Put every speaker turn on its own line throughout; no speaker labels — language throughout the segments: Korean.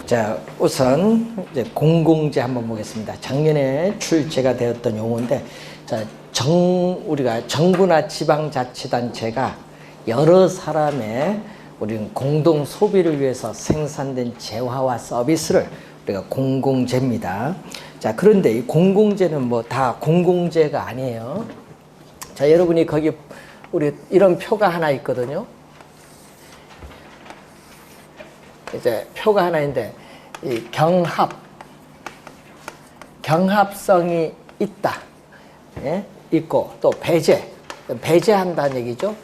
자, 우선 이제 공공재 한번 보겠습니다. 작년에 출제가 되었던 용어인데, 자, 우리가 정부나 지방자치단체가 여러 사람의 우리는 공동 소비를 위해서 생산된 재화와 서비스를 우리가 공공재입니다. 자, 그런데 이 공공재는 뭐 다 공공재가 아니에요. 자, 여러분이 거기 우리 이런 표가 하나 있거든요. 이제 표가 하나 있는데, 이 경합성이 있다. 예? 있고, 또 배제한다는 얘기죠.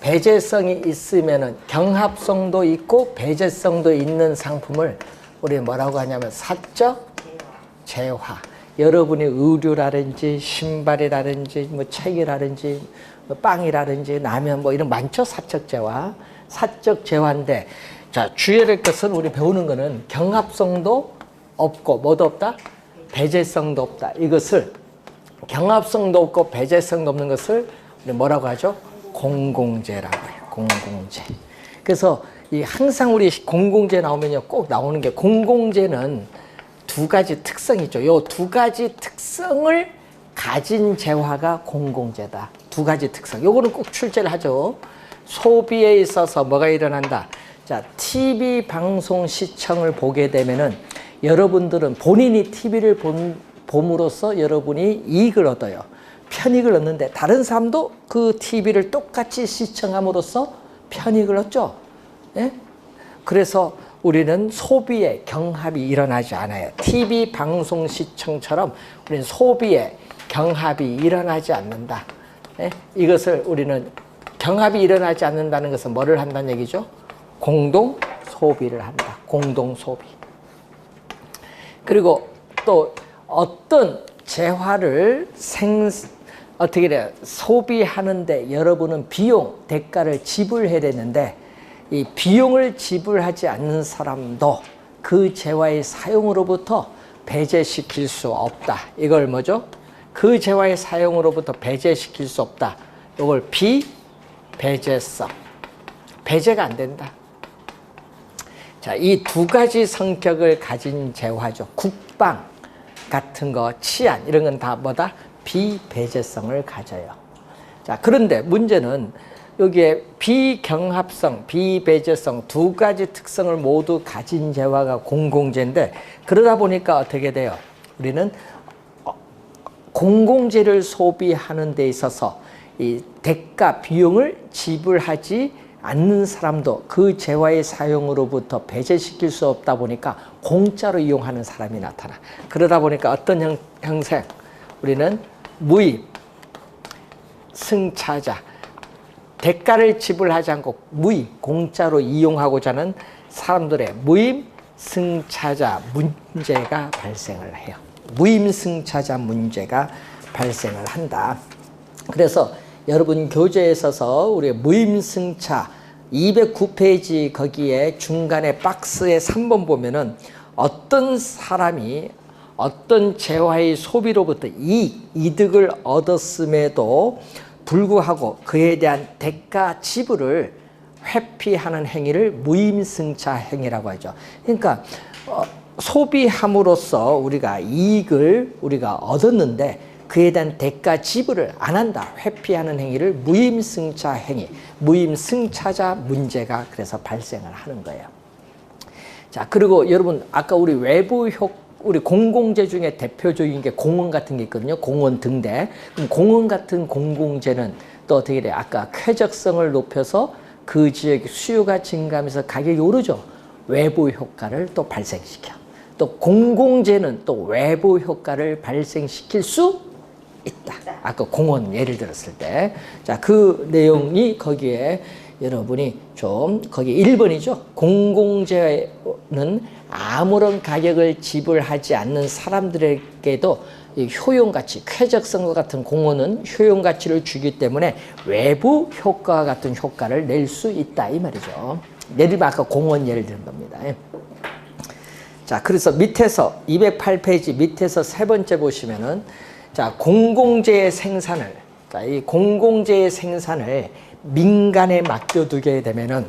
배제성이 있으면은 경합성도 있고 배제성도 있는 상품을 우리 뭐라고 하냐면 사적 재화. 여러분이 의류라든지 신발이라든지 뭐 책이라든지 뭐 빵이라든지 라면 뭐 이런 많죠. 사적 재화. 사적 재화인데, 자, 주의해야 될 것은 우리 배우는 거는 경합성도 없고 뭐도 없다? 배제성도 없다. 이것을 경합성도 없고 배제성도 없는 것을 우리 뭐라고 하죠? 공공재라고 해요. 공공재. 그래서 이 항상 우리 공공재 나오면요 꼭 나오는 게, 공공재는 두 가지 특성이 있죠. 요 두 가지 특성을 가진 재화가 공공재다. 두 가지 특성. 요거는 꼭 출제를 하죠. 소비에 있어서 뭐가 일어난다? 자, TV 방송 시청을 보게 되면은 여러분들은 본인이 TV를 봄으로써 여러분이 이익을 얻어요. 편익을 얻는데 다른 사람도 그 TV를 똑같이 시청함으로써 편익을 얻죠. 예? 그래서 우리는 소비에 경합이 일어나지 않아요. TV 방송 시청처럼 우리는 소비에 경합이 일어나지 않는다. 예? 이것을 우리는 경합이 일어나지 않는다는 것은 뭐를 한다는 얘기죠? 공동 소비를 한다. 공동 소비. 그리고 또 어떤 재화를 어떻게 돼요? 소비하는데 여러분은 비용, 대가를 지불해야 되는데, 이 비용을 지불하지 않는 사람도 그 재화의 사용으로부터 배제시킬 수 없다. 이걸 뭐죠? 그 재화의 사용으로부터 배제시킬 수 없다. 이걸 비배제성. 배제가 안 된다. 자, 이 두 가지 성격을 가진 재화죠. 국방 같은 거, 치안 이런 건 다 뭐다? 비배제성을 가져요. 자, 그런데 문제는 여기에 비경합성, 비배제성 두 가지 특성을 모두 가진 재화가 공공재인데, 그러다 보니까 어떻게 돼요? 우리는 공공재를 소비하는 데 있어서 이 대가, 비용을 지불하지 않는 사람도 그 재화의 사용으로부터 배제시킬 수 없다 보니까 공짜로 이용하는 사람이 나타나. 그러다 보니까 어떤 형생? 우리는 무임, 승차자, 대가를 지불하지 않고 무임, 공짜로 이용하고자 하는 사람들의 무임, 승차자 문제가 발생을 해요. 무임, 승차자 문제가 발생을 한다. 그래서 여러분 교재에 있어서 우리 무임승차 209페이지 거기에 중간에 박스에 3번 보면은 어떤 사람이 어떤 재화의 소비로부터 이득을 얻었음에도 불구하고 그에 대한 대가 지불을 회피하는 행위를 무임승차 행위라고 하죠. 그러니까 소비함으로써 우리가 이익을 우리가 얻었는데 그에 대한 대가 지불을 안 한다. 회피하는 행위를 무임승차 행위, 무임승차자 문제가 그래서 발생을 하는 거예요. 자, 그리고 여러분 아까 우리 우리 공공재 중에 대표적인 게 공원 같은 게 있거든요. 공원 등대. 그럼 공원 같은 공공재는 또 어떻게 돼요? 아까 쾌적성을 높여서 그 지역의 수요가 증가하면서 가격이 오르죠. 외부 효과를 또 발생시켜. 또 공공재는 또 외부 효과를 발생시킬 수 있다. 아까 공원 예를 들었을 때. 자, 그 내용이 거기에 여러분이 좀, 거기 1번이죠. 공공재는 아무런 가격을 지불하지 않는 사람들에게도 이 효용가치, 쾌적성과 같은 공원은 효용가치를 주기 때문에 외부 효과와 같은 효과를 낼 수 있다. 이 말이죠. 예를 들면 아까 공원 예를 든 겁니다. 자, 그래서 밑에서 208페이지 밑에서 세 번째 보시면은, 자, 공공재의 생산을, 자, 이 공공재의 생산을 민간에 맡겨두게 되면은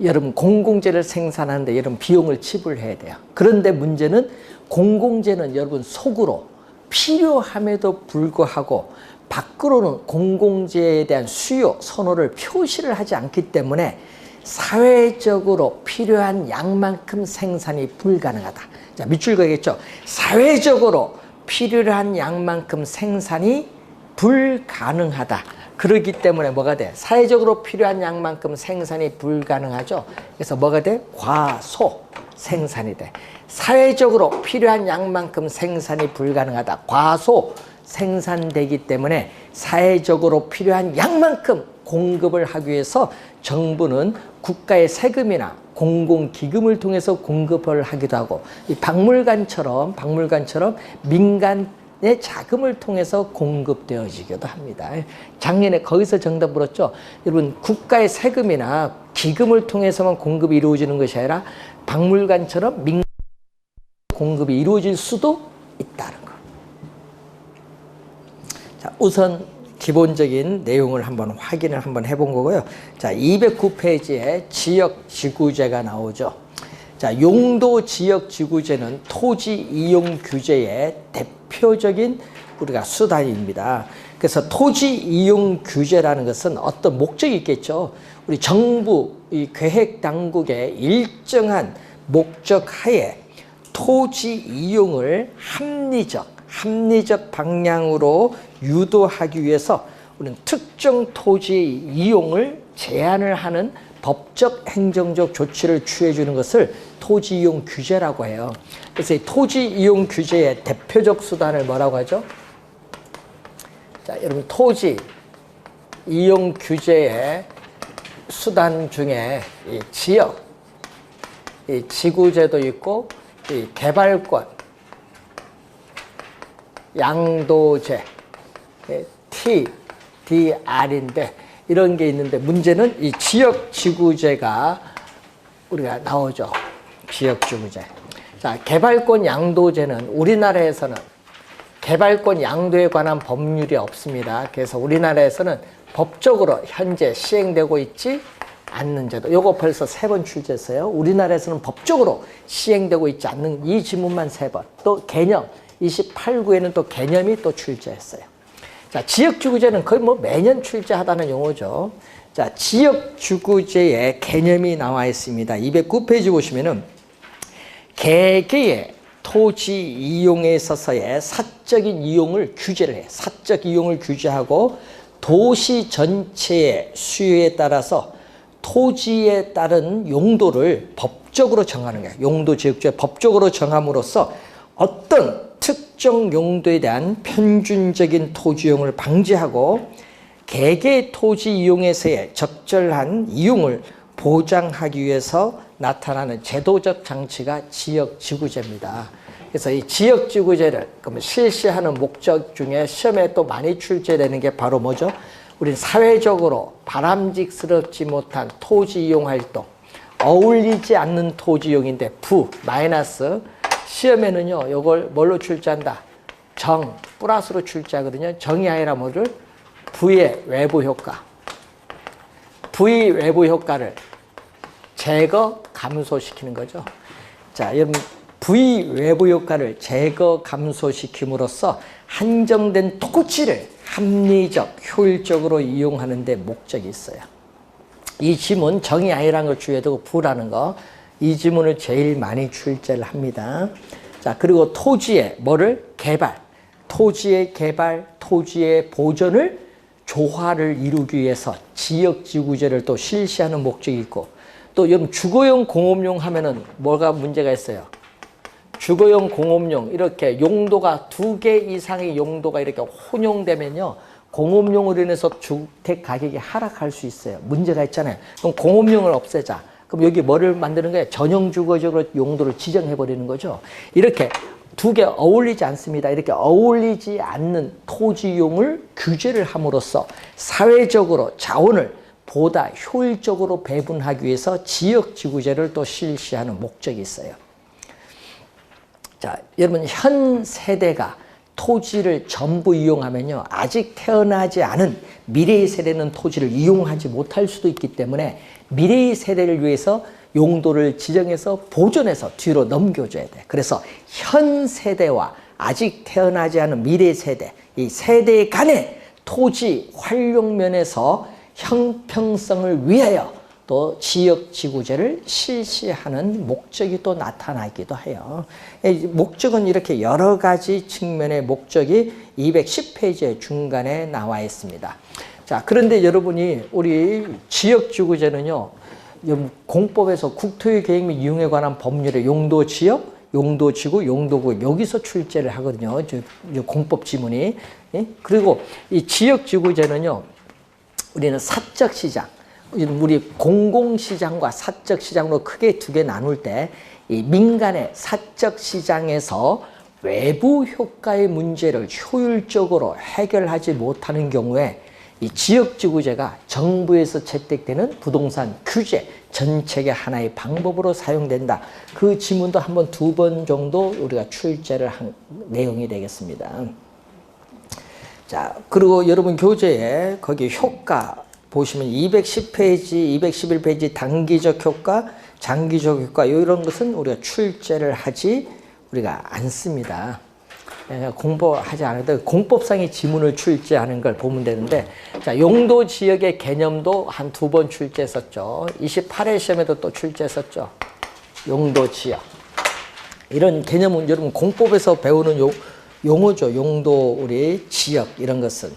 여러분 공공재를 생산하는데 여러분 비용을 지불해야 돼요. 그런데 문제는 공공재는 여러분 속으로 필요함에도 불구하고 밖으로는 공공재에 대한 수요, 선호를 표시를 하지 않기 때문에 사회적으로 필요한 양만큼 생산이 불가능하다. 자, 밑줄 그어야겠죠. 사회적으로 필요한 양만큼 생산이 불가능하다. 그렇기 때문에 뭐가 돼? 사회적으로 필요한 양만큼 생산이 불가능하죠. 그래서 뭐가 돼? 과소 생산이 돼. 사회적으로 필요한 양만큼 생산이 불가능하다. 과소 생산되기 때문에 사회적으로 필요한 양만큼 공급을 하기 위해서 정부는 국가의 세금이나 공공기금을 통해서 공급을 하기도 하고, 이 박물관처럼 민간의 자금을 통해서 공급되어지기도 합니다. 작년에 거기서 정답 물었죠. 여러분, 국가의 세금이나 기금을 통해서만 공급이 이루어지는 것이 아니라 박물관처럼 민간 공급이 이루어질 수도 있다는 거. 자, 우선 기본적인 내용을 확인을 해본 거고요. 자, 209페이지에 지역지구제가 나오죠. 자, 용도 지역지구제는 토지 이용 규제의 대표적인 우리가 수단입니다. 그래서 토지 이용 규제라는 것은 어떤 목적이 있겠죠. 우리 정부 이 계획 당국의 일정한 목적 하에 토지 이용을 합리적 방향으로 유도하기 위해서 우리는 특정 토지의 이용을 제한을 하는 법적 행정적 조치를 취해 주는 것을 토지 이용 규제라고 해요. 그래서 이 토지 이용 규제의 대표적 수단을 뭐라고 하죠? 자, 여러분, 토지 이용 규제의 수단 중에 이 지역, 이 지구제도 있고, 이 개발권, 양도제, TDR인데 이런 게 있는데, 문제는 이 지역지구제가 우리가 나오죠. 지역지구제. 자, 개발권 양도제는 우리나라에서는 개발권 양도에 관한 법률이 없습니다. 그래서 우리나라에서는 법적으로 현재 시행되고 있지 않는 제도. 요거 벌써 3번 출제했어요. 우리나라에서는 법적으로 시행되고 있지 않는 이 지문만 3번. 또 개념 28구에는 또 개념이 또 출제했어요. 자, 지역지구제는 거의 뭐 매년 출제하다는 용어죠. 자, 지역지구제의 개념이 나와 있습니다. 209페이지 보시면은 개개의 토지 이용에 있어서의 사적인 이용을 규제를 해요. 사적 이용을 규제하고 도시 전체의 수요에 따라서 토지에 따른 용도를 법적으로 정하는 거예요. 용도 지역주의 법적으로 정함으로써 어떤 특정 용도에 대한 편준적인 토지 이용을 방지하고 개개 토지 이용에서의 적절한 이용을 보장하기 위해서 나타나는 제도적 장치가 지역지구제입니다. 그래서 이 지역지구제를 실시하는 목적 중에 시험에 또 많이 출제되는 게 바로 뭐죠? 우린 사회적으로 바람직스럽지 못한 토지 이용 활동, 어울리지 않는 토지 이용인데 마이너스. 시험에는요, 이걸 뭘로 출제한다? 플러스로 출제하거든요. 정이 아니라 뭐를? V의 외부 효과. V 외부 효과를 제거, 감소시키는 거죠. 자, 여러분, V 외부 효과를 제거, 감소시킴으로써 한정된 토지를 합리적, 효율적으로 이용하는 데 목적이 있어요. 이 지문, 정의 아니라는 걸 주의해 두고 부라는 거, 이 지문을 제일 많이 출제를 합니다. 자, 그리고 토지의 뭐를? 개발. 토지의 개발, 토지의 보존을 조화를 이루기 위해서 지역지구제를 또 실시하는 목적이 있고, 또 여러분 주거용 공업용 하면은 뭐가 문제가 있어요? 주거용 공업용 이렇게 용도가 2개 이상의 용도가 이렇게 혼용되면요, 공업용으로 인해서 주택 가격이 하락할 수 있어요. 문제가 있잖아요. 그럼 공업용을 없애자. 그럼 여기 뭐를 만드는 거예요? 전용 주거적으로 용도를 지정해 버리는 거죠. 이렇게 2개 어울리지 않습니다. 이렇게 어울리지 않는 토지용을 규제를 함으로써 사회적으로 자원을 보다 효율적으로 배분하기 위해서 지역지구제를 또 실시하는 목적이 있어요. 자, 여러분, 현 세대가 토지를 전부 이용하면요, 아직 태어나지 않은 미래의 세대는 토지를 이용하지 못할 수도 있기 때문에 미래의 세대를 위해서 용도를 지정해서 보존해서 뒤로 넘겨줘야 돼. 그래서 현 세대와 아직 태어나지 않은 미래 세대, 이 세대 간의 토지 활용 면에서 형평성을 위하여 또 지역지구제를 실시하는 목적이 또 나타나기도 해요. 목적은 이렇게 여러 가지 측면의 목적이 210페이지의 중간에 나와 있습니다. 자, 그런데 여러분이 우리 지역지구제는요, 공법에서 국토의 계획 및 이용에 관한 법률의 용도지역, 용도지구, 용도구 여기서 출제를 하거든요. 공법 지문이. 그리고 이 지역지구제는요, 우리는 사적시장, 우리 공공시장과 사적시장으로 크게 두 개 나눌 때 이 민간의 사적시장에서 외부 효과의 문제를 효율적으로 해결하지 못하는 경우에 이 지역지구제가 정부에서 채택되는 부동산 규제 정책의 하나의 방법으로 사용된다. 그 지문도 한번 2번 정도 우리가 출제를 한 내용이 되겠습니다. 자, 그리고 여러분 교재에 거기 효과 보시면 210페이지, 211페이지 단기적 효과, 장기적 효과 이런 것은 우리가 출제를 하지 우리가 않습니다. 공부하지 않아도 공법상의 지문을 출제하는 걸 보면 되는데, 자, 용도 지역의 개념도 한 2번 출제했었죠. 28회 시험에도 또 출제했었죠. 용도 지역. 이런 개념은 여러분 공법에서 배우는 용어죠. 용도 우리 지역 이런 것은.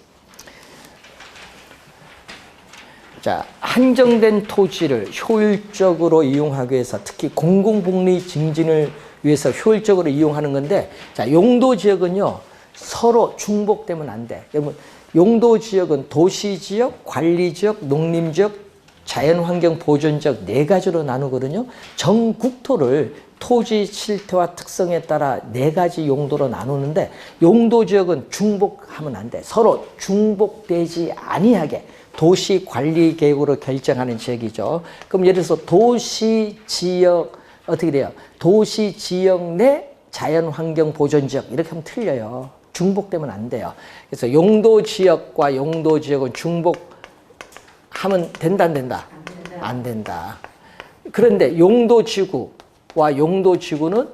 자, 한정된 토지를 효율적으로 이용하기 위해서 특히 공공복리 증진을 위해서 효율적으로 이용하는 건데, 자, 용도지역은요, 서로 중복되면 안 돼. 여러분, 용도지역은 도시지역, 관리지역, 농림지역, 자연환경보존지역 4가지로 나누거든요. 전 국토를 토지 실태와 특성에 따라 4가지 용도로 나누는데, 용도지역은 중복하면 안 돼. 서로 중복되지 아니하게 도시관리계획으로 결정하는 지역이죠. 그럼 예를 들어서 도시지역 어떻게 돼요? 도시지역 내 자연환경보존지역 이렇게 하면 틀려요. 중복되면 안 돼요. 그래서 용도지역과 용도지역은 중복하면 된다 안 된다? 안 된다. 그런데 용도지구와 용도지구는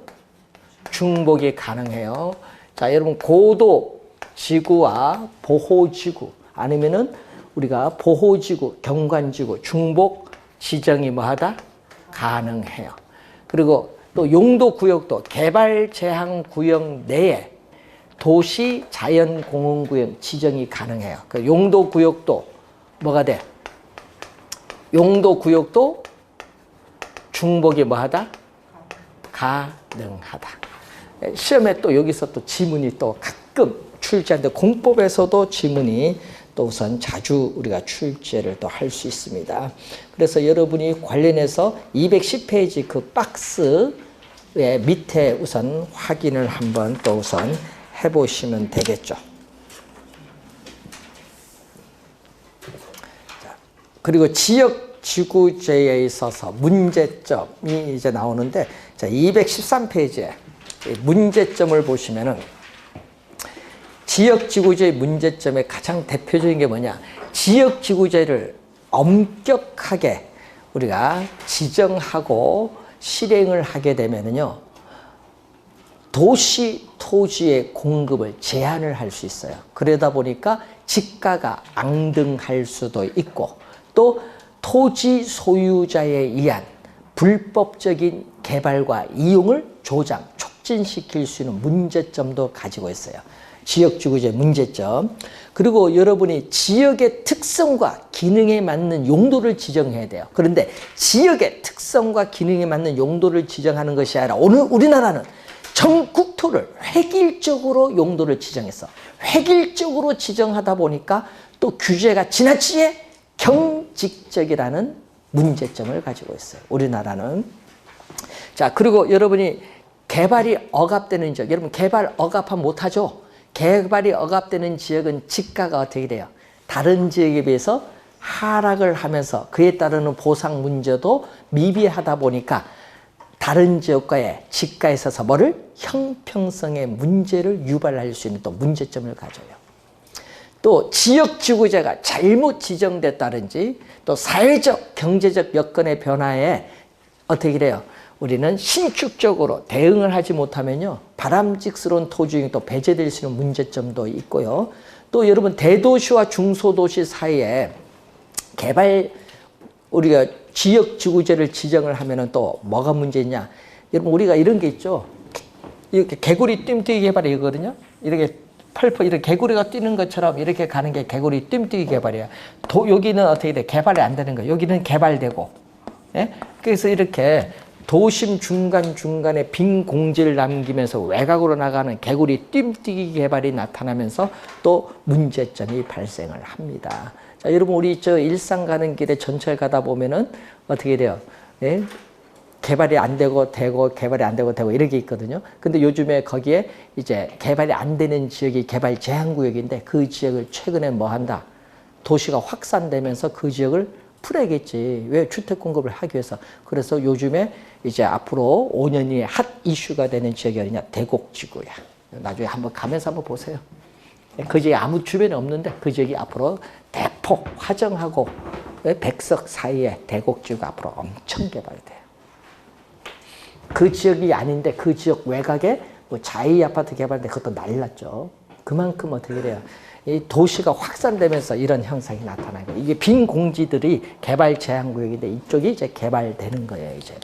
중복이 가능해요. 자, 여러분 고도지구와 보호지구 아니면은 우리가 보호지구, 경관지구, 중복 지정이 뭐하다? 가능해요. 그리고 또 용도구역도 개발제한구역 내에 도시 자연공원구역 지정이 가능해요. 그 용도구역도 뭐가 돼? 용도구역도 중복이 뭐하다? 가능하다. 시험에 또 여기서 또 지문이 또 가끔 출제하는데 공법에서도 지문이 또 우선 자주 우리가 출제를 또 할 수 있습니다. 그래서 여러분이 관련해서 210페이지 그 박스의 밑에 우선 확인을 한번 또 우선 해보시면 되겠죠. 그리고 지역지구제에 있어서 문제점이 이제 나오는데, 자, 213페이지에 문제점을 보시면은 지역지구제의 문제점의 가장 대표적인 게 뭐냐? 지역지구제를 엄격하게 우리가 지정하고 실행을 하게 되면은요, 도시 토지의 공급을 제한을 할 수 있어요. 그러다 보니까 지가가 앙등할 수도 있고, 또 토지 소유자에 의한 불법적인 개발과 이용을 조장, 촉진시킬 수 있는 문제점도 가지고 있어요. 지역지구제 문제점. 그리고 여러분이 지역의 특성과 기능에 맞는 용도를 지정해야 돼요. 그런데 지역의 특성과 기능에 맞는 용도를 지정하는 것이 아니라 오늘 우리나라는 전 국토를 획일적으로 용도를 지정했어. 획일적으로 지정하다 보니까 또 규제가 지나치게 경직적이라는 문제점을 가지고 있어요. 우리나라는. 자, 그리고 여러분이 개발이 억압되는 지역, 여러분 개발 억압하면 못하죠? 개발이 억압되는 지역은 지가가 어떻게 돼요? 다른 지역에 비해서 하락을 하면서 그에 따르는 보상 문제도 미비하다 보니까 다른 지역과의 지가에 있어서 뭐를? 형평성의 문제를 유발할 수 있는 또 문제점을 가져요. 또 지역지구제가 잘못 지정됐다든지 또 사회적, 경제적 여건의 변화에 어떻게 그래요? 우리는 신축적으로 대응을 하지 못하면요, 바람직스러운 토지용이 또 배제될 수 있는 문제점도 있고요. 또 여러분, 대도시와 중소도시 사이에 개발, 우리가 지역지구제를 지정을 하면은 또 뭐가 문제냐? 여러분, 우리가 이런 게 있죠. 이렇게 개구리 뜀뛰기 개발이거든요. 이렇게 펄펄 이렇게 개구리가 뛰는 것처럼 이렇게 가는 게 개구리 뜀뛰기 개발이에요. 여기는 어떻게 돼? 개발이 안 되는 거예요. 여기는 개발되고. 예? 그래서 이렇게 도심 중간중간에 빈 공지를 남기면서 외곽으로 나가는 개구리 뜀뛰기 개발이 나타나면서 또 문제점이 발생을 합니다. 자, 여러분, 우리 저 일산 가는 길에 전철 가다 보면은 어떻게 돼요? 예? 개발이 안 되고 개발이 안 되고 이렇게 있거든요. 근데 요즘에 거기에 이제 개발이 안 되는 지역이 개발 제한 구역인데 그 지역을 최근에 뭐 한다? 도시가 확산되면서 그 지역을 풀어야겠지. 왜? 주택 공급을 하기 위해서. 그래서 요즘에 이제 앞으로 5년이 핫 이슈가 되는 지역이 어디냐? 대곡지구야. 나중에 한번 가면서 한번 보세요. 그 지역에 아무 주변에 없는데 그 지역이 앞으로 대폭 화정하고 백석 사이에 대곡지구가 앞으로 엄청 개발돼요. 그 지역이 아닌데 그 지역 외곽에 뭐 자이 아파트 개발돼 그것도 난리 났죠. 그만큼 어떻게 돼요? 이 도시가 확산되면서 이런 현상이 나타나요. 이게 빈 공지들이 개발 제한 구역인데 이쪽이 이제 개발되는 거예요, 이제는.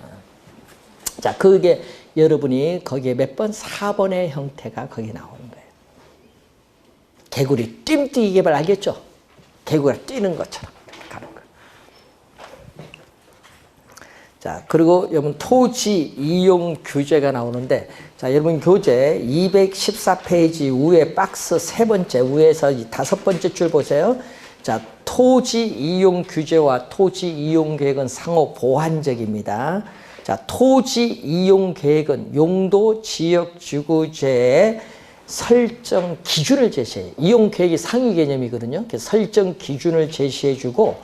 자, 그게 여러분이 거기에 몇 번? 4번의 형태가 거기 나오는 거예요. 개구리 뜀뛰기 개발 알겠죠? 개구리가 뛰는 것처럼 가는 거예요. 자, 그리고 여러분 토지 이용 규제가 나오는데, 자, 여러분 교재 214페이지 위에 박스 세 번째, 위에서 다섯 번째 줄 보세요. 자, 토지 이용 규제와 토지 이용 계획은 상호 보완적입니다. 자, 토지 이용 계획은 용도 지역 지구제의 설정 기준을 제시해요. 이용 계획이 상위 개념이거든요. 그래서 설정 기준을 제시해 주고,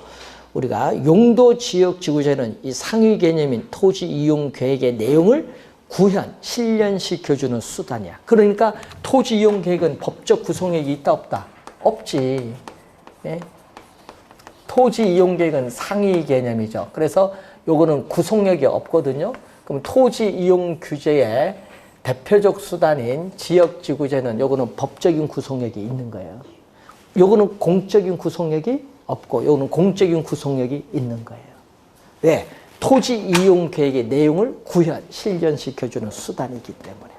우리가 용도 지역 지구제는 이 상위 개념인 토지 이용 계획의 내용을 구현, 실현시켜주는 수단이야. 그러니까 토지 이용 계획은 법적 구속력이 있다 없다? 없지. 예? 토지 이용 계획은 상위 개념이죠. 그래서 요거는 구속력이 없거든요. 그럼 토지 이용 규제의 대표적 수단인 지역 지구제는 요거는 법적인 구속력이 있는 거예요. 요거는 공적인 구속력이 없고 요거는 공적인 구속력이 있는 거예요. 왜? 토지 이용 계획의 내용을 구현, 실현시켜주는 수단이기 때문에.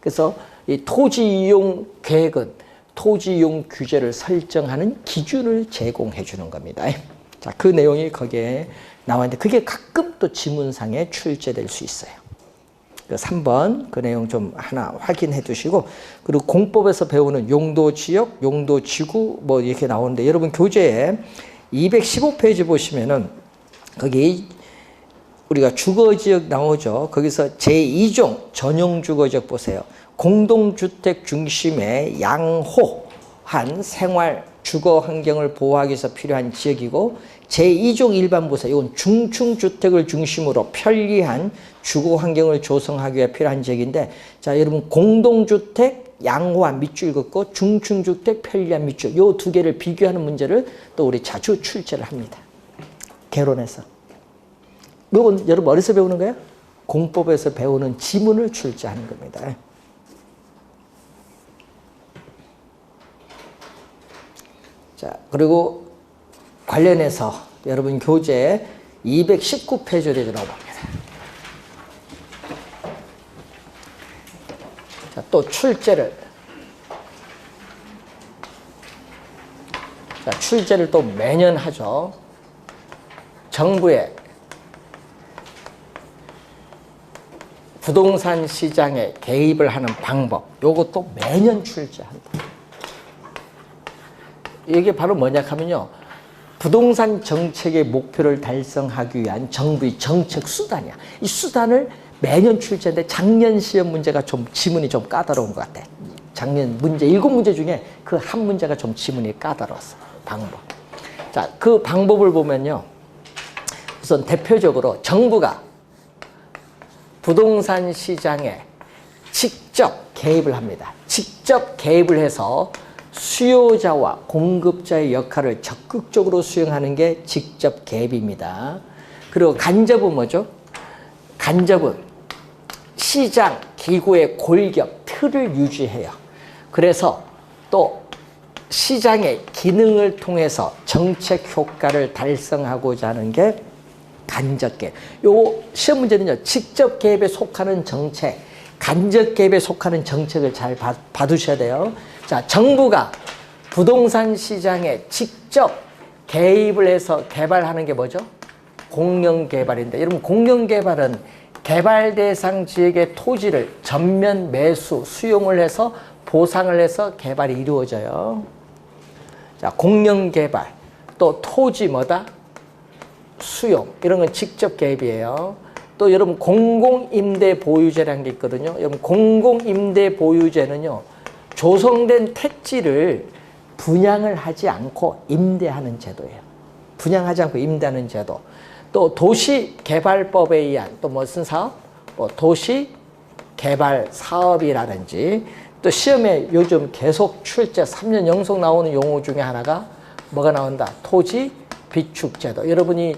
그래서 이 토지 이용 계획은 토지 이용 규제를 설정하는 기준을 제공해 주는 겁니다. 자, 그 내용이 거기에 나와 있는데 그게 가끔 또 지문상에 출제될 수 있어요. 3번 그 내용 좀 하나 확인해 두시고, 그리고 공법에서 배우는 용도 지역, 용도 지구 뭐 이렇게 나오는데, 여러분 교재에 215페이지 보시면은 거기 우리가 주거지역 나오죠. 거기서 제2종 전용 주거지역 보세요. 공동주택 중심의 양호한 생활 주거 환경을 보호하기 위해서 필요한 지역이고, 제2종 일반 보세요. 이건 중층주택을 중심으로 편리한 주거 환경을 조성하기 위해 필요한 지역인데, 자, 여러분 공동주택 양호한 밑줄 긋고 중층주택 편리한 밑줄, 요 두 개를 비교하는 문제를 또 우리 자주 출제를 합니다. 개론에서. 이건 여러분 어디서 배우는 거예요? 공법에서 배우는 지문을 출제하는 겁니다. 자, 그리고 관련해서 여러분 교재 219페이지로 들어봅니다. 자, 또 출제를 또 매년 하죠. 정부의 부동산 시장에 개입을 하는 방법, 요것도 매년 출제한다. 이게 바로 뭐냐 하면요, 부동산 정책의 목표를 달성하기 위한 정부의 정책 수단이야. 이 수단을 매년 출제인데 작년 시험 문제가 좀 지문이 좀 까다로운 것 같아. 작년 문제 7문제 중에 그 한 문제가 좀 지문이 까다로웠어. 방법. 자, 그 방법을 보면요, 우선 대표적으로 정부가 부동산 시장에 직접 개입을 합니다. 직접 개입을 해서 수요자와 공급자의 역할을 적극적으로 수행하는 게 직접 개입입니다. 그리고 간접은 뭐죠? 간접은 시장, 기구의 골격, 틀을 유지해요. 그래서 또 시장의 기능을 통해서 정책 효과를 달성하고자 하는 게 간접 개입. 요 시험 문제는요, 직접 개입에 속하는 정책, 간접 개입에 속하는 정책을 잘 봐두셔야 돼요. 자, 정부가 부동산 시장에 직접 개입을 해서 개발하는 게 뭐죠? 공영개발인데, 여러분 공영개발은 개발 대상 지역의 토지를 전면 매수, 수용을 해서 보상을 해서 개발이 이루어져요. 자, 공영개발, 또 토지 뭐다? 수용, 이런 건 직접 개입이에요. 또 여러분 공공임대 보유제라는 게 있거든요. 여러분 공공임대 보유제는요, 조성된 택지를 분양을 하지 않고 임대하는 제도예요. 분양하지 않고 임대하는 제도. 또 도시개발법에 의한 또 무슨 사업? 뭐 도시개발사업이라든지, 또 시험에 요즘 계속 출제 3년 연속 나오는 용어 중에 하나가 뭐가 나온다? 토지 비축제도. 여러분이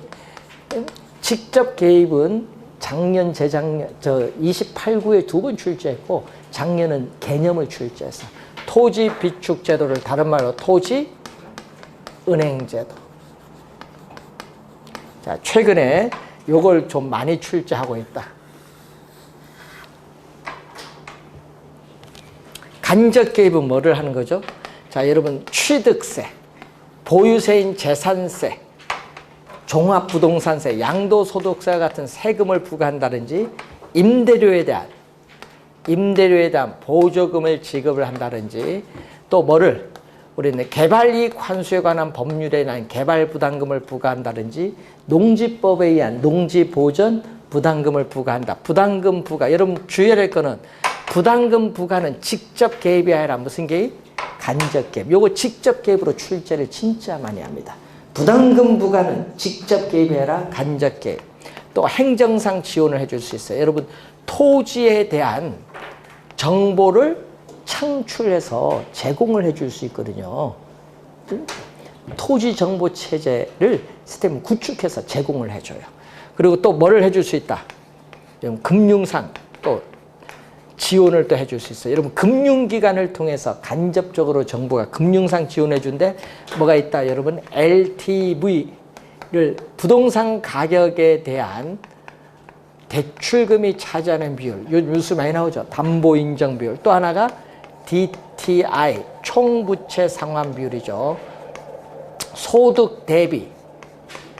직접 개입은 작년, 재작년, 28구에 2번 출제했고, 작년은 개념을 출제했어. 토지 비축 제도를 다른 말로 토지 은행 제도. 자, 최근에 요걸 좀 많이 출제하고 있다. 간접 개입은 뭐를 하는 거죠? 자, 여러분 취득세, 보유세인 재산세, 종합부동산세, 양도소득세 같은 세금을 부과한다든지, 임대료에 대한 보조금을 지급을 한다든지, 또 뭐를 우리는 개발이익 환수에 관한 법률에 의한 개발부담금을 부과한다든지, 농지법에 의한 농지보전 부담금을 부과한다. 부담금 부과, 여러분 주의해야 할 거는 부담금 부과는 직접 개입이 아니라 무슨 개입? 간접 개입. 요거 직접 개입으로 출제를 진짜 많이 합니다. 부담금 부과는 직접 개입이 아니라 간접 개입. 또 행정상 지원을 해줄 수 있어요. 여러분 토지에 대한 정보를 창출해서 제공을 해줄 수 있거든요. 토지 정보 체제를 시스템 구축해서 제공을 해줘요. 그리고 또 뭐를 해줄 수 있다? 금융상 또 지원을 또 해줄 수 있어요. 여러분 금융기관을 통해서 간접적으로 정부가 금융상 지원해 준데 뭐가 있다? 여러분 LTV를 부동산 가격에 대한 대출금이 차지하는 비율, 요즘 뉴스 많이 나오죠. 담보인정 비율. 또 하나가 DTI, 총부채 상환 비율이죠. 소득 대비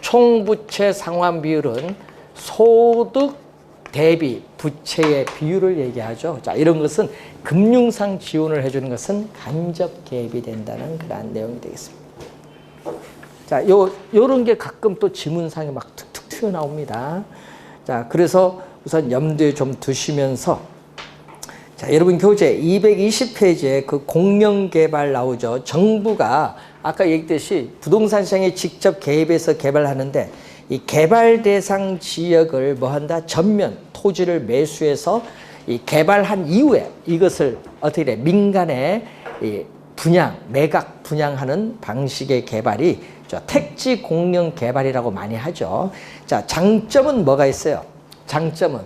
총부채 상환 비율은 소득 대비 부채의 비율을 얘기하죠. 자, 이런 것은 금융상 지원을 해주는 것은 간접 개입이 된다는 그러한 내용이 되겠습니다. 자, 요런 게 가끔 또 지문상에 막 툭툭 튀어나옵니다. 자, 그래서 우선 염두에 좀 두시면서, 자, 여러분 교재 220페이지에 그 공영개발 나오죠. 정부가 아까 얘기했듯이 부동산 시장에 직접 개입해서 개발하는데, 이 개발 대상 지역을 뭐 한다? 전면 토지를 매수해서 이 개발한 이후에 이것을 어떻게 돼? 민간에 이 분양, 매각 분양하는 방식의 개발이 택지 공영 개발이라고 많이 하죠. 자, 장점은 뭐가 있어요? 장점은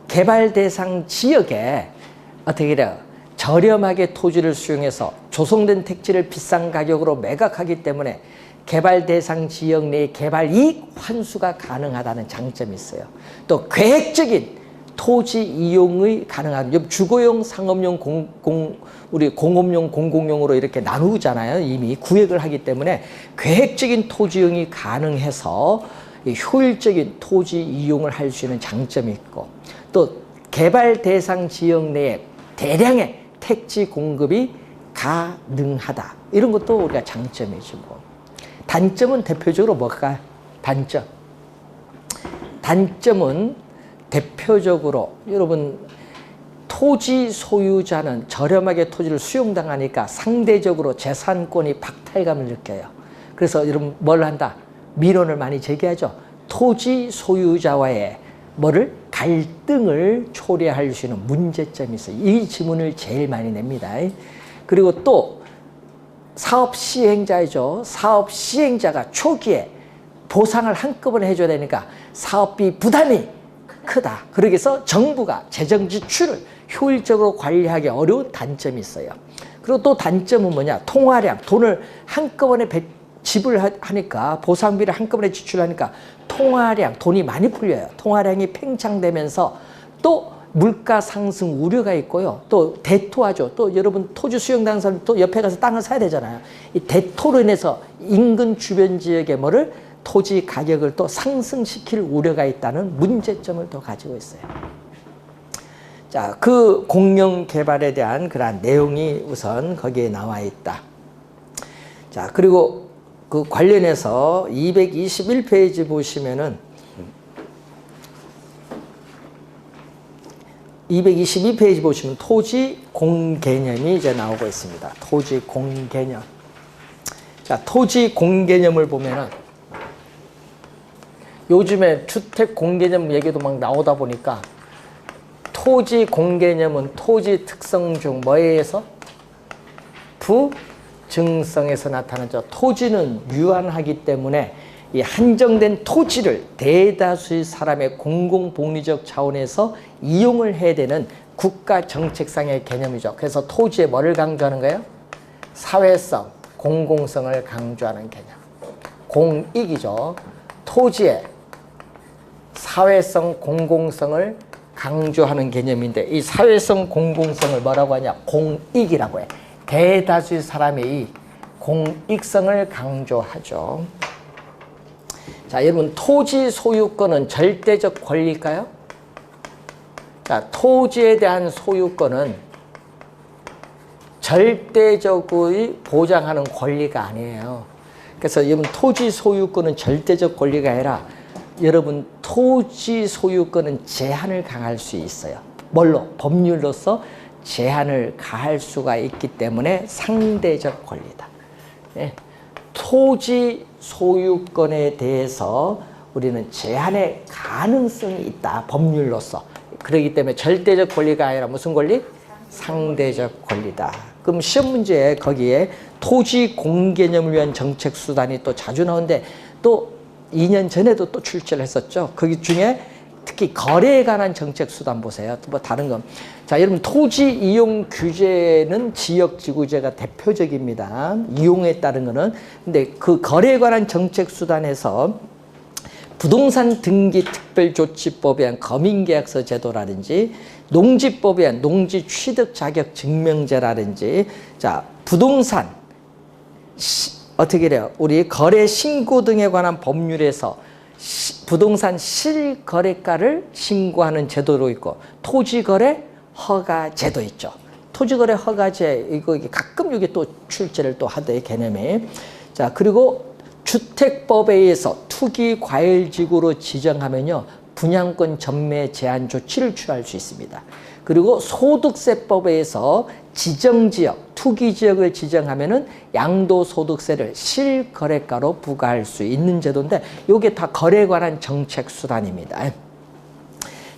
개발 대상 지역에 어떻게 돼요? 저렴하게 토지를 수용해서 조성된 택지를 비싼 가격으로 매각하기 때문에 개발 대상 지역 내의 개발 이익 환수가 가능하다는 장점이 있어요. 또 계획적인 토지 이용이 가능한, 주거용, 상업용, 우리 공업용, 공공용으로 이렇게 나누잖아요. 이미 구획을 하기 때문에 계획적인 토지 이용이 가능해서 효율적인 토지 이용을 할 수 있는 장점이 있고, 또 개발 대상 지역 내에 대량의 택지 공급이 가능하다. 이런 것도 우리가 장점이죠. 뭐. 단점은 대표적으로 뭘까? 단점은 대표적으로 여러분 토지 소유자는 저렴하게 토지를 수용당하니까 상대적으로 재산권이 박탈감을 느껴요. 그래서 여러분 뭘 한다? 민원을 많이 제기하죠. 토지 소유자와의 뭐를? 갈등을 초래할 수 있는 문제점이 있어요. 이 질문을 제일 많이 냅니다. 그리고 또 사업 시행자이죠. 사업 시행자가 초기에 보상을 한꺼번에 해줘야 되니까 사업비 부담이 크다. 그러기 위해서 정부가 재정 지출을 효율적으로 관리하기 어려운 단점이 있어요. 그리고 또 단점은 뭐냐? 통화량, 돈을 한꺼번에 지불하니까, 보상비를 한꺼번에 지출하니까 통화량, 돈이 많이 풀려요. 통화량이 팽창되면서 또 물가 상승 우려가 있고요. 또 대토하죠. 또 여러분 토지 수용당한 사람 또 옆에 가서 땅을 사야 되잖아요. 이 대토로 인해서 인근 주변 지역의 뭐를 토지 가격을 또 상승시킬 우려가 있다는 문제점을 또 가지고 있어요. 자, 그 공영 개발에 대한 그러한 내용이 우선 거기에 나와 있다. 자, 그리고 그 관련해서 221페이지 보시면은 222페이지 보시면 토지 공개념이 이제 나오고 있습니다. 토지 공개념. 자, 토지 공개념을 보면은 요즘에 주택 공개념 얘기도 막 나오다 보니까 토지 공개념은 토지 특성 중 뭐에 의해서? 부증성에서 나타나죠. 토지는 유한하기 때문에 이 한정된 토지를 대다수의 사람의 공공복리적 차원에서 이용을 해야 되는 국가 정책상의 개념이죠. 그래서 토지에 뭐를 강조하는 거예요? 사회성, 공공성을 강조하는 개념. 공익이죠. 토지에 사회성, 공공성을 강조하는 개념인데 이 사회성, 공공성을 뭐라고 하냐? 공익이라고 해. 대다수의 사람의 이 공익성을 강조하죠. 자, 여러분 토지 소유권은 절대적 권리일까요? 자, 토지에 대한 소유권은 절대적으로 보장하는 권리가 아니에요. 그래서 여러분 토지 소유권은 절대적 권리가 아니라 여러분 토지 소유권은 제한을 가할 수 있어요. 뭘로? 법률로서 제한을 가할 수가 있기 때문에 상대적 권리다. 예. 토지 소유권에 대해서 우리는 제한의 가능성이 있다. 법률로서. 그렇기 때문에 절대적 권리가 아니라 무슨 권리? 상대적 권리다. 그럼 시험 문제에 거기에 토지 공개념을 위한 정책 수단이 또 자주 나오는데 또 2년 전에도 또 출제를 했었죠. 거기 중에 특히 거래에 관한 정책 수단 보세요. 뭐 다른 건. 자, 여러분 토지 이용 규제는 지역지구제가 대표적입니다. 이용에 따른 거는. 근데 그 거래에 관한 정책 수단에서 부동산 등기 특별조치법에 의한 거민계약서 제도라든지 농지법에 의한 농지 취득 자격 증명제라든지 자, 부동산 어떻게 돼요? 우리 거래 신고 등에 관한 법률에서 부동산 실거래가를 신고하는 제도로 있고 토지거래 허가제도 있죠. 토지거래 허가제 이거 가끔 이게 또 출제를 또 하대 개념이. 자, 그리고 주택법에 의해서 투기 과열지구로 지정하면요 분양권 전매 제한 조치를 취할 수 있습니다. 그리고 소득세법에 의해서 지정지역, 투기지역을 지정하면은 양도소득세를 실거래가로 부과할 수 있는 제도인데 이게 다 거래에 관한 정책 수단입니다.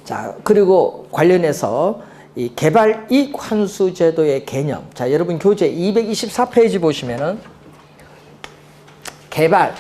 자, 그리고 관련해서 이 개발이익 환수 제도의 개념. 자, 여러분 교재 224페이지 보시면은 개발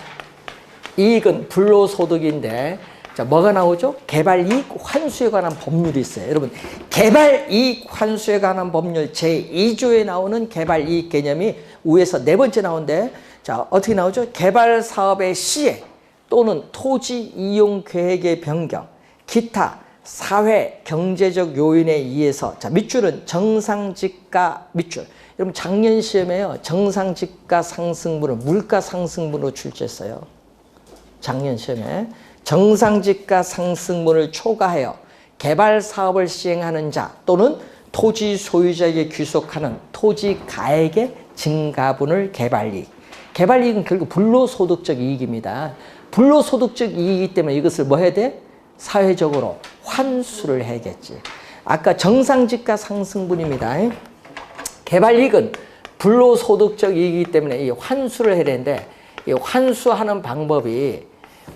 이익은 불로소득인데 자, 뭐가 나오죠? 개발이익 환수에 관한 법률이 있어요. 여러분, 개발이익 환수에 관한 법률 제2조에 나오는 개발이익 개념이 위에서 네 번째 나오는데 자, 어떻게 나오죠? 개발 사업의 시행 또는 토지 이용 계획의 변경, 기타 사회 경제적 요인에 의해서 자, 밑줄은 정상지가 밑줄. 여러분, 작년 시험에요. 정상지가 상승분을 물가 상승분으로 출제했어요. 작년 시험에. 정상지가 상승분을 초과하여 개발 사업을 시행하는 자 또는 토지 소유자에게 귀속하는 토지 가액의 증가분을 개발이익. 개발이익은 결국 불로소득적 이익입니다. 불로소득적 이익이기 때문에 이것을 뭐 해야 돼? 사회적으로 환수를 해야겠지. 아까 정상지가 상승분입니다. 개발이익은 불로소득적 이익이기 때문에 이 환수를 해야 되는데 이 환수하는 방법이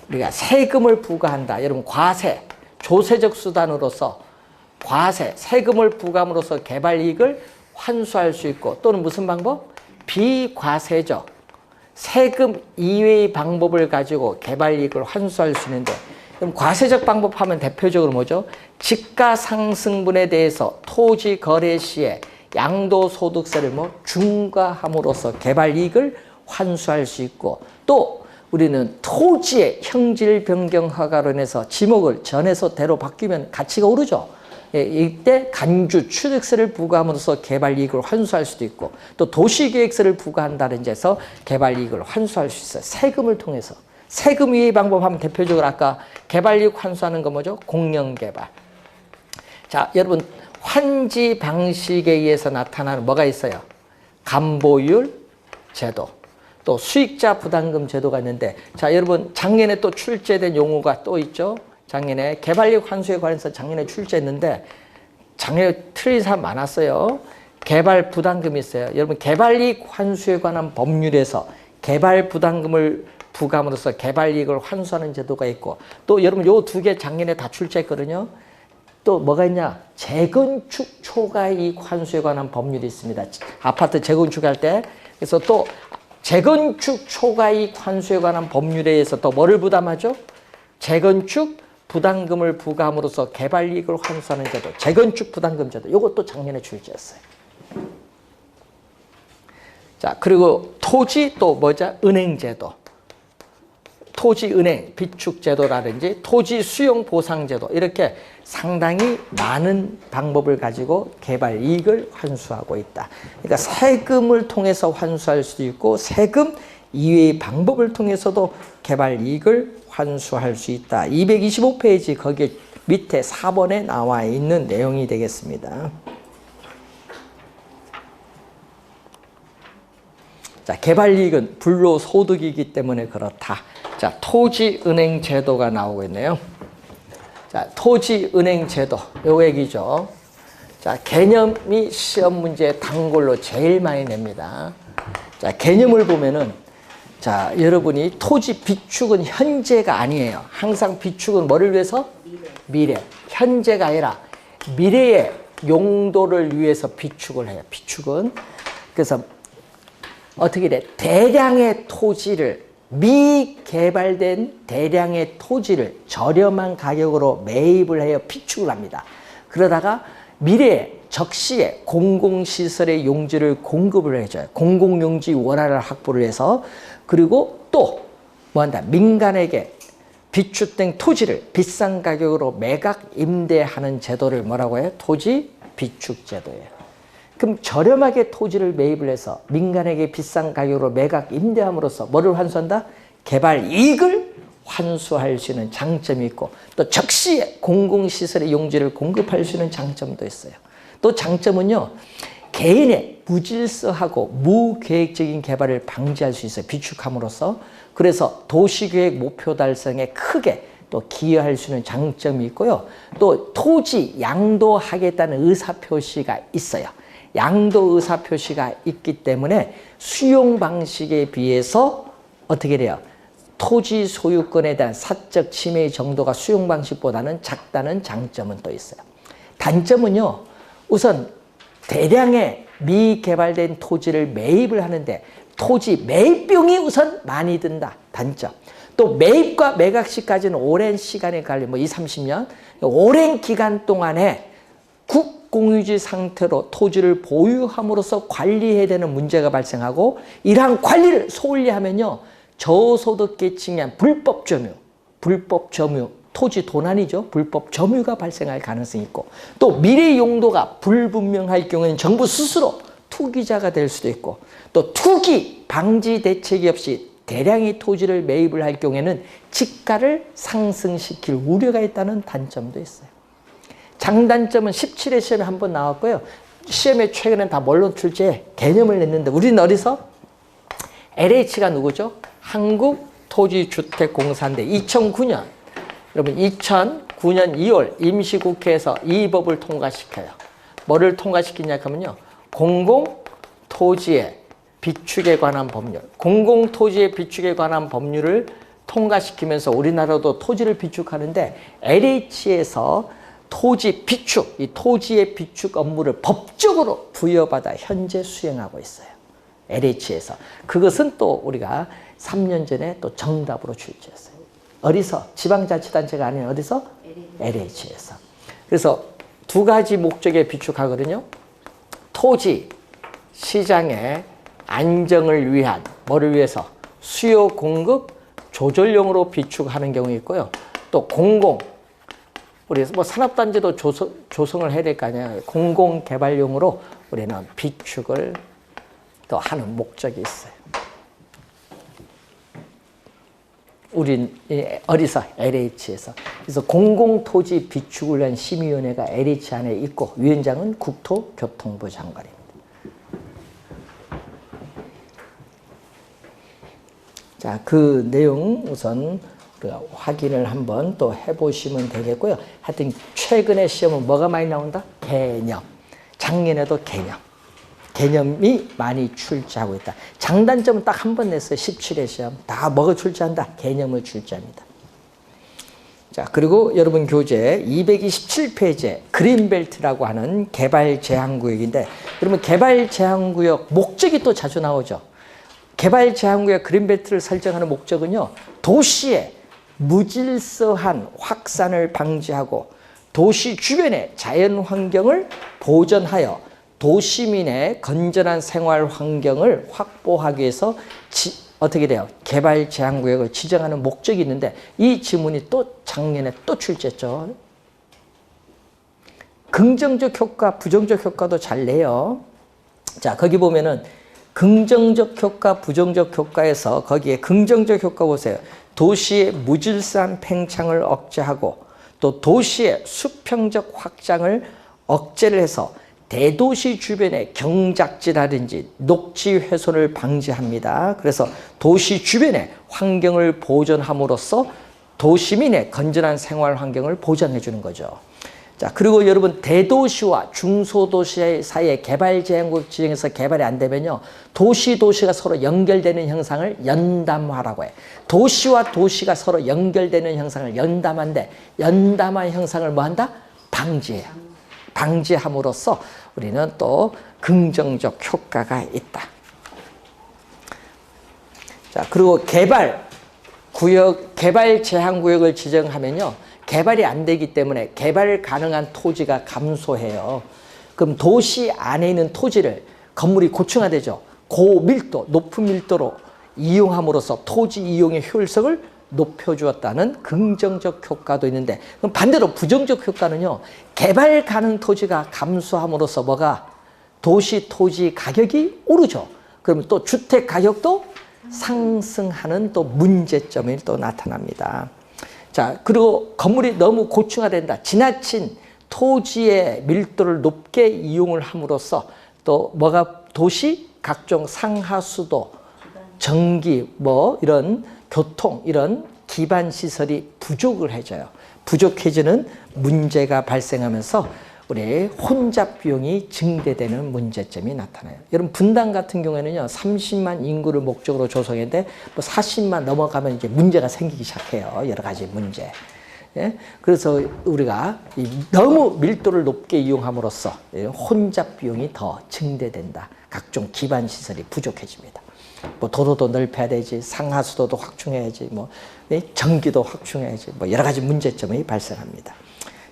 우리가 세금을 부과한다. 여러분 과세, 조세적 수단으로서 과세, 세금을 부과함으로써 개발이익을 환수할 수 있고 또는 무슨 방법? 비과세적 세금 이외의 방법을 가지고 개발 이익을 환수할 수 있는데 그럼 과세적 방법 하면 대표적으로 뭐죠? 지가상승분에 대해서 토지 거래 시에 양도소득세를 중과함으로써 개발 이익을 환수할 수 있고 또 우리는 토지의 형질 변경 허가로 인해서 지목을 전에서 대로 바뀌면 가치가 오르죠. 이때 간주 취득세를 부과함으로써 개발 이익을 환수할 수도 있고 또 도시계획세를 부과한다든지 해서 개발 이익을 환수할 수 있어요. 세금을 통해서. 세금 이외의 방법 하면 대표적으로 아까 개발 이익 환수하는 거 뭐죠? 공영개발. 자, 여러분 환지 방식에 의해서 나타나는 뭐가 있어요? 감보율 제도. 또 수익자 부담금 제도가 있는데 자, 여러분 작년에 또 출제된 용어가 또 있죠. 작년에 개발이익 환수에 관해서 작년에 출제했는데 작년에 틀린 사람 많았어요. 개발 부담금이 있어요. 여러분 개발이익 환수에 관한 법률에서 개발 부담금을 부과함으로써 개발이익을 환수하는 제도가 있고 또 여러분 요 두 개 작년에 다 출제했거든요. 또 뭐가 있냐? 재건축 초과이익 환수에 관한 법률이 있습니다. 아파트 재건축할 때 그래서 또 재건축 초과이익 환수에 관한 법률에 의해서 또 뭐를 부담하죠? 재건축 부담금을 부과함으로써 개발 이익을 환수하는 제도, 재건축 부담금 제도. 이것도 작년에 출제했어요. 자, 그리고 토지 또 뭐죠? 은행 제도. 토지 은행 비축 제도라든지 토지 수용 보상 제도 이렇게 상당히 많은 방법을 가지고 개발 이익을 환수하고 있다. 그러니까 세금을 통해서 환수할 수도 있고 세금 이외의 방법을 통해서도 개발 이익을 환수할 수 있다. 225페이지 거기에 밑에 4번에 나와 있는 내용이 되겠습니다. 자, 개발 이익은 불로소득이기 때문에 그렇다. 자, 토지은행 제도가 나오고 있네요. 자, 토지은행 제도, 요 얘기죠. 자, 개념이 시험 문제 단골로 제일 많이 냅니다. 자, 개념을 보면은, 자, 여러분이 토지 비축은 현재가 아니에요. 항상 비축은 뭐를 위해서? 미래. 현재가 아니라 미래의 용도를 위해서 비축을 해요. 비축은. 그래서 어떻게 돼? 대량의 토지를 미개발된 대량의 토지를 저렴한 가격으로 매입을 해요. 비축을 합니다. 그러다가 미래에 적시에 공공시설의 용지를 공급을 해줘요. 공공용지 원화를 확보를 해서 그리고 또 뭐한다? 민간에게 비축된 토지를 비싼 가격으로 매각 임대하는 제도를 뭐라고 해요? 토지 비축 제도예요. 그럼 저렴하게 토지를 매입을 해서 민간에게 비싼 가격으로 매각 임대함으로써 뭐를 환수한다? 개발 이익을 환수할 수 있는 장점이 있고 또 적시에 공공시설의 용지를 공급할 수 있는 장점도 있어요. 또 장점은요. 개인의 무질서하고 무계획적인 개발을 방지할 수 있어요. 비축함으로써. 그래서 도시계획 목표 달성에 크게 또 기여할 수 있는 장점이 있고요. 또 토지 양도하겠다는 의사표시가 있어요. 양도 의사표시가 있기 때문에 수용 방식에 비해서 어떻게 돼요? 토지 소유권에 대한 사적 침해 정도가 수용 방식보다는 작다는 장점은 또 있어요. 단점은요. 우선 대량의 미개발된 토지를 매입을 하는데 토지 매입비용이 우선 많이 든다. 단점. 또 매입과 매각 시까지는 오랜 시간이 걸려 20, 30년. 오랜 기간 동안에 국공유지 상태로 토지를 보유함으로써 관리해야 되는 문제가 발생하고 이러한 관리를 소홀히 하면요. 저소득계층에 한 불법 점유, 토지 도난이죠. 불법 점유가 발생할 가능성이 있고 또 미래 용도가 불분명할 경우에는 정부 스스로 투기자가 될 수도 있고 또 투기 방지 대책이 없이 대량의 토지를 매입을 할 경우에는 지가를 상승시킬 우려가 있다는 단점도 있어요. 장단점은 17회 시험에 한번 나왔고요. 시험에 최근에 다 뭘로 출제해? 개념을 냈는데 우리는 어디서? LH가 누구죠? 한국토지주택공사인데 2009년 여러분 2009년 2월 임시국회에서 이 법을 통과시켜요. 뭐를 통과시키냐 하면요. 공공토지의 비축에 관한 법률. 공공토지의 비축에 관한 법률을 통과시키면서 우리나라도 토지를 비축하는데 LH에서 토지 비축, 이 토지의 비축 업무를 법적으로 부여받아 현재 수행하고 있어요. LH에서. 그것은 또 우리가 3년 전에 또 정답으로 출제했어요. 어디서? 지방자치단체가 아닌 어디서? LH에서. 그래서 두 가지 목적에 비축하거든요. 토지 시장의 안정을 위한, 뭐를 위해서? 수요 공급 조절용으로 비축하는 경우 있고요. 또 공공, 우리 뭐 산업단지도 조성을 해야 될 거 아니에요. 공공개발용으로 우리는 비축을 또 하는 목적이 있어요. 우린 어디서? LH에서. 그래서 공공토지 비축을 위한 심의위원회가 LH 안에 있고 위원장은 국토교통부 장관입니다. 자, 그 내용 우선 확인을 한번 또 해보시면 되겠고요. 하여튼 최근에 시험은 뭐가 많이 나온다? 개념. 작년에도 개념이 많이 출제하고 있다. 장단점은 딱 한 번 냈어요. 17회 시험. 다 뭐가 출제한다? 개념을 출제합니다. 자, 그리고 여러분 교재 227페이지에 그린벨트라고 하는 개발제한구역인데, 여러분 개발제한구역 목적이 또 자주 나오죠. 개발제한구역 그린벨트를 설정하는 목적은요, 도시의 무질서한 확산을 방지하고 도시 주변의 자연환경을 보존하여 도시민의 건전한 생활 환경을 확보하기 위해서 어떻게 돼요? 개발제한구역을 지정하는 목적이 있는데, 이 지문이 또 작년에 또 출제했죠. 긍정적 효과, 부정적 효과도 잘 내요. 자, 거기 보면은 긍정적 효과, 부정적 효과에서 거기에 긍정적 효과 보세요. 도시의 무질서한 팽창을 억제하고 또 도시의 수평적 확장을 억제를 해서 대도시 주변의 경작지라든지 녹지 훼손을 방지합니다. 그래서 도시 주변의 환경을 보존함으로써 도시민의 건전한 생활 환경을 보장해 주는 거죠. 자, 그리고 여러분 대도시와 중소도시 사이의 개발제한구역 지정에서 개발이 안 되면요, 도시가 서로 연결되는 현상을 연담화라고 해. 도시와 도시가 서로 연결되는 현상을 연담한데, 연담한 현상을 뭐 한다? 방지해요. 방지함으로써 우리는 또 긍정적 효과가 있다. 자, 그리고 개발 제한구역을 지정하면요, 개발이 안 되기 때문에 개발 가능한 토지가 감소해요. 그럼 도시 안에 있는 토지를 건물이 고층화되죠. 고밀도, 높은 밀도로 이용함으로써 토지 이용의 효율성을 높여주었다는 긍정적 효과도 있는데, 그럼 반대로 부정적 효과는요, 개발 가능 토지가 감소함으로써 뭐가? 도시 토지 가격이 오르죠. 그러면 또 주택 가격도 상승하는 또 문제점이 또 나타납니다. 자, 그리고 건물이 너무 고층화된다. 지나친 토지의 밀도를 높게 이용을 함으로써 또 뭐가? 도시 각종 상하수도, 전기, 뭐 이런 교통, 이런 기반 시설이 부족을 해져요. 부족해지는 문제가 발생하면서 우리 혼잡 비용이 증대되는 문제점이 나타나요. 여러분 분당 같은 경우에는요, 30만 인구를 목적으로 조성했는데 뭐 40만 넘어가면 이제 문제가 생기기 시작해요. 여러 가지 문제. 예? 그래서 우리가 너무 밀도를 높게 이용함으로써 혼잡 비용이 더 증대된다. 각종 기반 시설이 부족해집니다. 뭐 도로도 넓혀야 되지, 상하수도도 확충해야지, 뭐 전기도 확충해야지, 뭐 여러 가지 문제점이 발생합니다.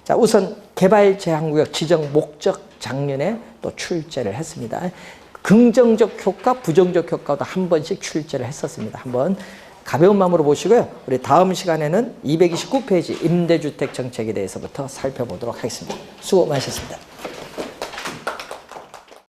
자, 우선 개발제한구역 지정 목적 작년에 또 출제를 했습니다. 긍정적 효과, 부정적 효과도 한 번씩 출제를 했었습니다. 한번 가벼운 마음으로 보시고요. 우리 다음 시간에는 229페이지 임대주택 정책에 대해서부터 살펴보도록 하겠습니다. 수고 많으셨습니다.